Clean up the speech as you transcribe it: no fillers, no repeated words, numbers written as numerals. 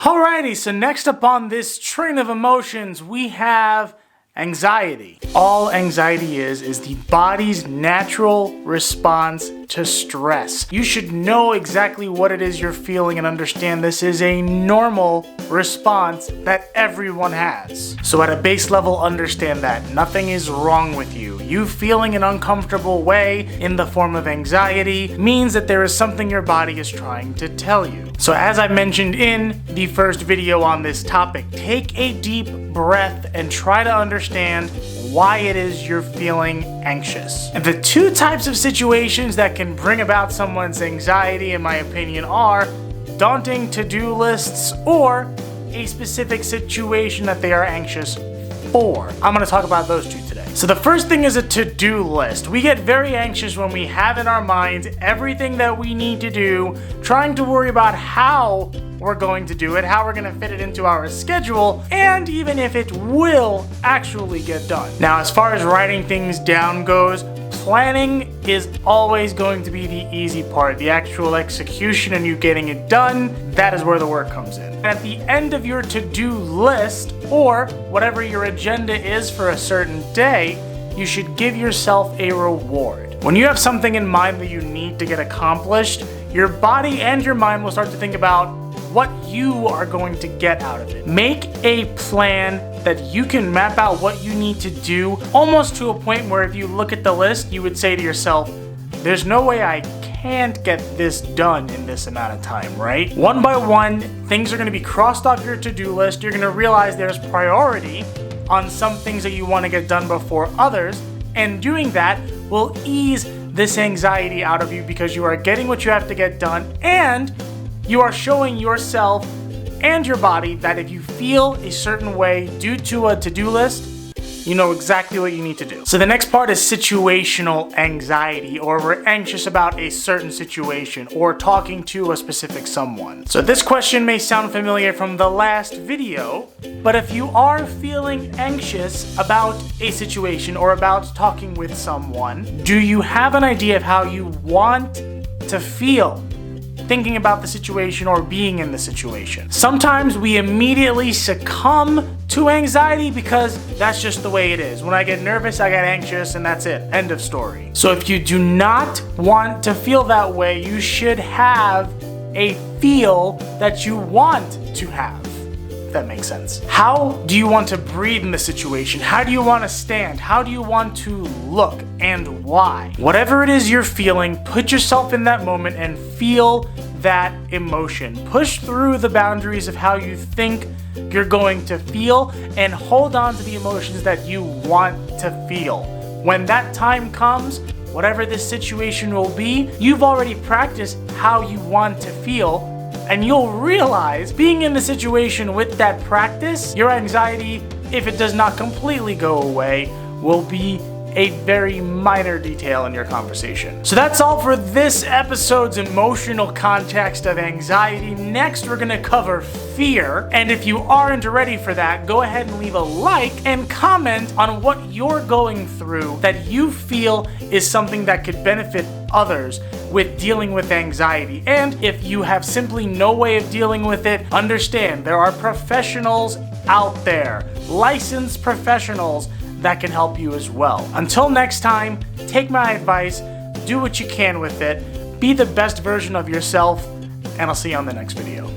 Alrighty, so next up on this train of emotions, we have anxiety. All anxiety is the body's natural response to stress. You should know exactly what it is you're feeling and understand this is a normal response that everyone has. So at a base level, understand that nothing is wrong with you. You feeling an uncomfortable way in the form of anxiety means that there is something your body is trying to tell you. So as I mentioned in the first video on this topic, take a deep breath and try to understand why it is you're feeling anxious. And the two types of situations that can bring about someone's anxiety, in my opinion, are daunting to-do lists or a specific situation that they are anxious for. I'm going to talk about those two today. So the first thing is a to-do list. We get very anxious when we have in our minds everything that we need to do, trying to worry about how we're going to do it, how we're going to fit it into our schedule, and even if it will actually get done. Now, as far as writing things down goes, planning is always going to be the easy part. The actual execution and you getting it done, that is where the work comes in. And at the end of your to-do list, or whatever your agenda is for a certain day, you should give yourself a reward. When you have something in mind that you need to get accomplished, your body and your mind will start to think about what you are going to get out of it. Make a plan that you can map out what you need to do, almost to a point where if you look at the list, you would say to yourself, there's no way I can't get this done in this amount of time, right? One by one, things are going to be crossed off your to-do list. You're going to realize there's priority on some things that you want to get done before others, and doing that will ease this anxiety out of you because you are getting what you have to get done, and you are showing yourself and your body that if you feel a certain way due to a to-do list, you know exactly what you need to do. So the next part is situational anxiety, or we're anxious about a certain situation or talking to a specific someone. So this question may sound familiar from the last video, but if you are feeling anxious about a situation or about talking with someone, do you have an idea of how you want to feel thinking about the situation or being in the situation? Sometimes we immediately succumb to anxiety because that's just the way it is. When I get nervous, I get anxious, and that's it. End of story. So if you do not want to feel that way, you should have a feel that you want to have. If that makes sense. How do you want to breathe in the situation? How do you want to stand? How do you want to look, and why? Whatever it is you're feeling, put yourself in that moment and feel that emotion. Push through the boundaries of how you think you're going to feel and hold on to the emotions that you want to feel. When that time comes, whatever this situation will be, you've already practiced how you want to feel, and you'll realize being in the situation with that practice, your anxiety, if it does not completely go away, will be a very minor detail in your conversation. So that's all for this episode's emotional context of anxiety. Next, we're gonna cover fear. And if you aren't ready for that, go ahead and leave a like and comment on what you're going through that you feel is something that could benefit others with dealing with anxiety. And if you have simply no way of dealing with it, understand there are professionals out there, licensed professionals that can help you as well. Until next time, take my advice, do what you can with it, be the best version of yourself, and I'll see you on the next video.